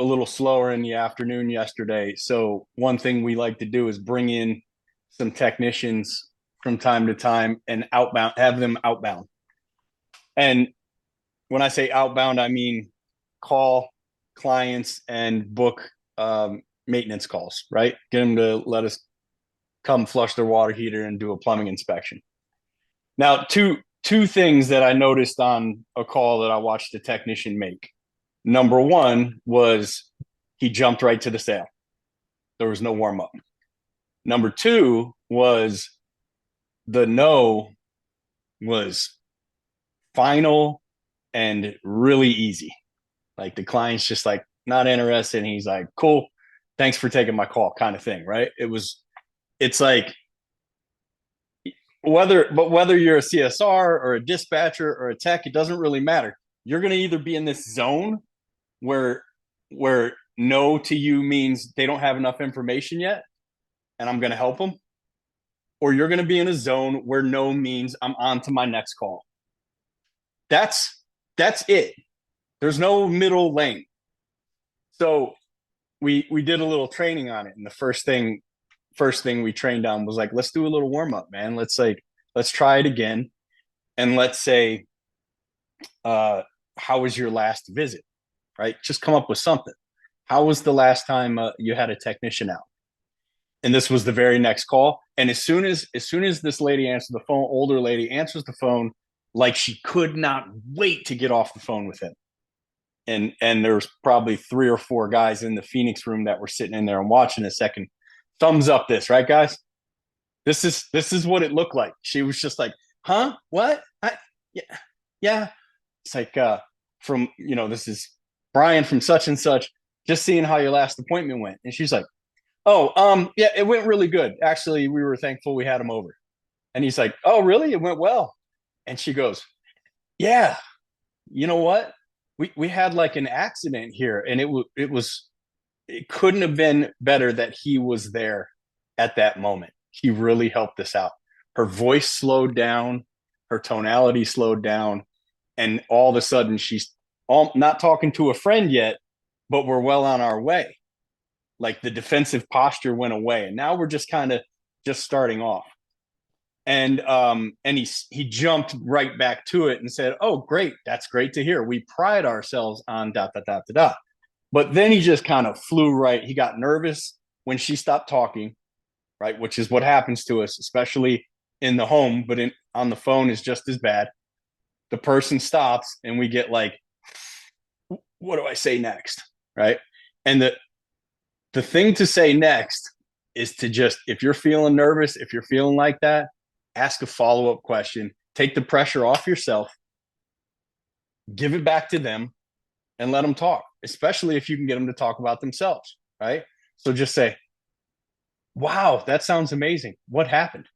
a little slower in the afternoon yesterday. So one thing we like to do is bring in some technicians from time to time and outbound, have them outbound. And when I say outbound, I mean call clients and book maintenance calls, right? Get them to let us come flush their water heater and do a plumbing inspection. Now, two things that I noticed on a call that I watched the technician make. Number one was he jumped right to the sale. There was no warm up. Number two was the no was final and really easy. Like the client's just like not interested. And he's like, cool, thanks for taking my call, kind of thing, right? It's like whether you're a CSR or a dispatcher or a tech, it doesn't really matter. You're going to either be in this zone where no to you means they don't have enough information yet, and I'm going to help them, or you're going to be in a zone where no means I'm on to my next call. That's it. There's no middle lane. So we did a little training on it, and the first thing we trained on was like, let's do a little warm up, man. Let's try it again, and let's say, how was your last visit? Right? Just come up with something. How was the last time you had a technician out? And this was the very next call. And as soon as this lady answered the phone, older lady answers the phone, like she could not wait to get off the phone with him. And there was probably 3 or 4 guys in the Phoenix room that were sitting in there and watching a second. Thumbs up this, right, guys? This is what it looked like. She was just like, huh? What? Yeah. Yeah. It's like from, this is Brian from such and such, just seeing how your last appointment went. And she's like, oh, yeah, it went really good. Actually, we were thankful we had him over. And he's like, oh, really? It went well. And she goes, yeah, you know what? We had like an accident here, and it couldn't have been better that he was there at that moment. He really helped us out. Her voice slowed down, her tonality slowed down, and all of a sudden she's not talking to a friend yet, but we're well on our way. Like the defensive posture went away, and now we're just kind of just starting off. And he jumped right back to it and said, oh, great, that's great to hear. We pride ourselves on dot dot dot dot dot. But then he just kind of flew right. He got nervous when she stopped talking, right? Which is what happens to us, especially in the home, but on the phone is just as bad. The person stops and we get like, what do I say next? Right. And the thing to say next is to just, if you're feeling nervous, if you're feeling like that, ask a follow-up question, take the pressure off yourself, give it back to them, and let them talk, especially if you can get them to talk about themselves, right? So just say, wow, that sounds amazing. What happened?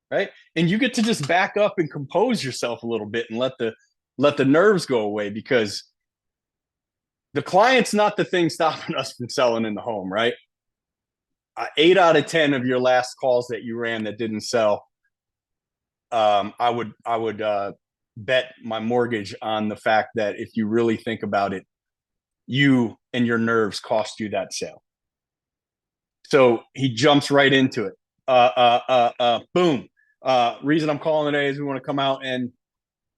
Right? And you get to just back up and compose yourself a little bit and let the nerves go away, because the client's not the thing stopping us from selling in the home, right? 8 out of 10 of your last calls that you ran that didn't sell, I would bet my mortgage on the fact that if you really think about it, you and your nerves cost you that sale. So he jumps right into it. Boom. Reason I'm calling today is we want to come out and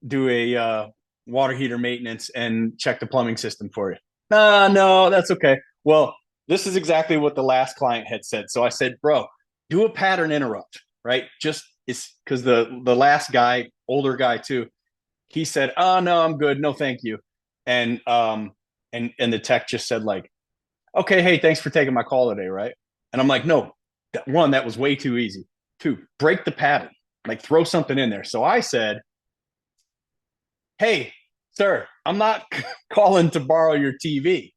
do a water heater maintenance and check the plumbing system for you. No, that's okay. Well, this is exactly what the last client had said. So I said, bro, do a pattern interrupt, right? Just it's because the last guy, older guy too, he said, oh no, I'm good. No, thank you. And the tech just said like, okay, hey, thanks for taking my call today, right? And I'm like, no, that was way too easy. 2, break the pattern, like throw something in there. So I said, hey, sir, I'm not calling to borrow your TV,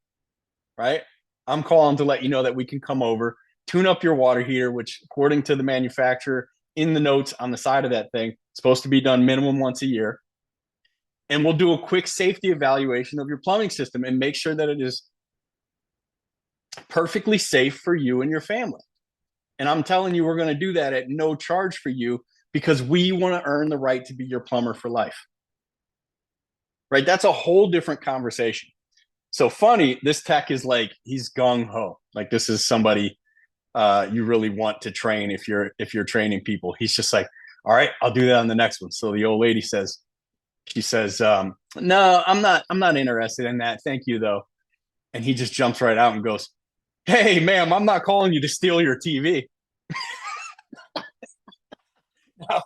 right? I'm calling to let you know that we can come over, tune up your water heater, which according to the manufacturer in the notes on the side of that thing, it's supposed to be done minimum once a year. And we'll do a quick safety evaluation of your plumbing system and make sure that it is perfectly safe for you and your family. And I'm telling you, we're going to do that at no charge for you, because we want to earn the right to be your plumber for life. Right? That's a whole different conversation. So funny, this tech is like, he's gung ho. Like this is somebody you really want to train if you're training people. He's just like, all right, I'll do that on the next one. So the old lady says, she says, no, I'm not interested in that. Thank you though. And he just jumps right out and goes, hey, ma'am, I'm not calling you to steal your TV. Now,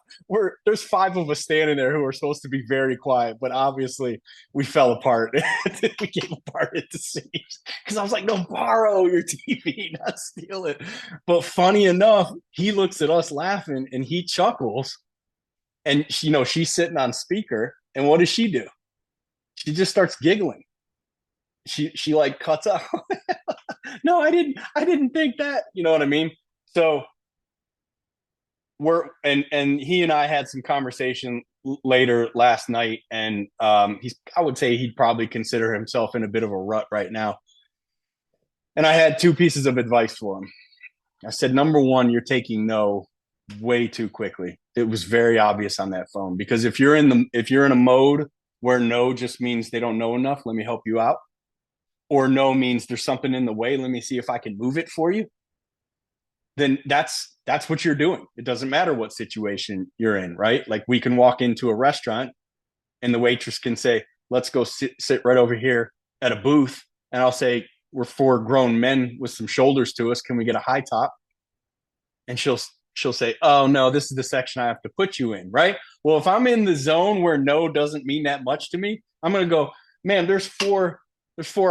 there's five of us standing there who are supposed to be very quiet, but obviously we fell apart. We came apart at the seams because I was like, "No, borrow your TV, not steal it." But funny enough, he looks at us laughing and he chuckles, and she's sitting on speaker, and what does she do? She just starts giggling. She like cuts out. No, I didn't think that. You know what I mean? So and he and I had some conversation later last night, and I would say he'd probably consider himself in a bit of a rut right now. And I had two pieces of advice for him. I said, number one, you're taking no way too quickly. It was very obvious on that phone, because if you're in a mode where no just means they don't know enough, let me help you out, or no means there's something in the way, let me see if I can move it for you, then that's what you're doing. It doesn't matter what situation you're in, right? Like we can walk into a restaurant and the waitress can say, let's go sit right over here at a booth. And I'll say, we're four grown men with some shoulders to us. Can we get a high top? And she'll say, oh no, this is the section I have to put you in, right? Well, if I'm in the zone where no doesn't mean that much to me, I'm going to go, man, there's four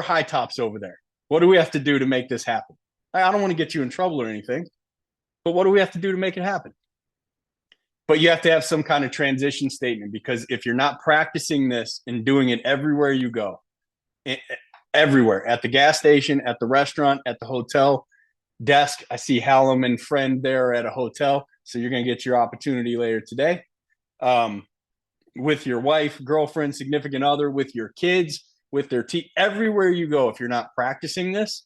high tops over there. What do we have to do to make this happen? I don't want to get you in trouble or anything, but what do we have to do to make it happen? But you have to have some kind of transition statement, because if you're not practicing this and doing it everywhere you go, everywhere, at the gas station, at the restaurant, at the hotel desk. I see Hallam and friend there at a hotel, so you're going to get your opportunity later today. With your wife, girlfriend, significant other, with your kids, with their everywhere you go, if you're not practicing this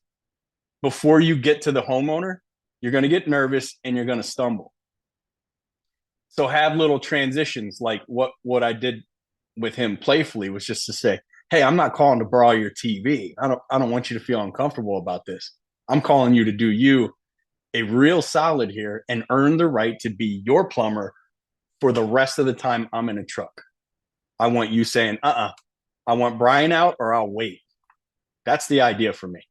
before you get to the homeowner, you're going to get nervous and you're going to stumble. So have little transitions, like what I did with him playfully was just to say, hey, I'm not calling to borrow your TV. I don't want you to feel uncomfortable about this. I'm calling you to do you a real solid here and earn the right to be your plumber for the rest of the time I'm in a truck. I want you saying, I want Brian out or I'll wait. That's the idea for me.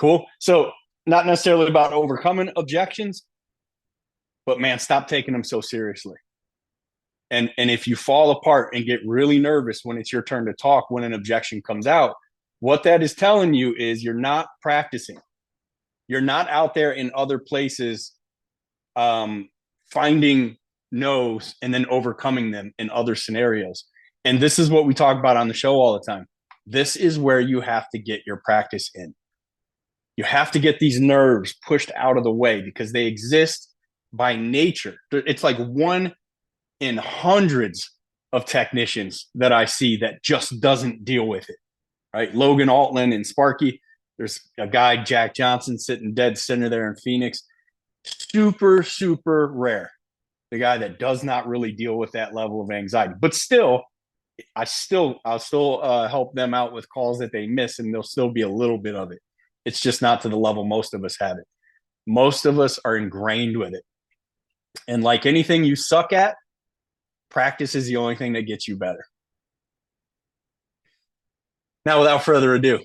Cool. So not necessarily about overcoming objections, but man, stop taking them so seriously. And if you fall apart and get really nervous when it's your turn to talk, when an objection comes out, what that is telling you is you're not practicing. You're not out there in other places finding no's and then overcoming them in other scenarios. And this is what we talk about on the show all the time. This is where you have to get your practice in. You have to get these nerves pushed out of the way because they exist by nature. It's like one in hundreds of technicians that I see that just doesn't deal with it, right? Logan Altland and Sparky. There's a guy, Jack Johnson, sitting dead center there in Phoenix. Super, super rare. The guy that does not really deal with that level of anxiety. But still, I'll still help them out with calls that they miss, and there'll still be a little bit of it. It's just not to the level most of us have it. Most of us are ingrained with it. And like anything you suck at, practice is the only thing that gets you better. Now, without further ado,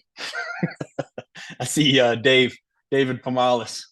I see David Pomalis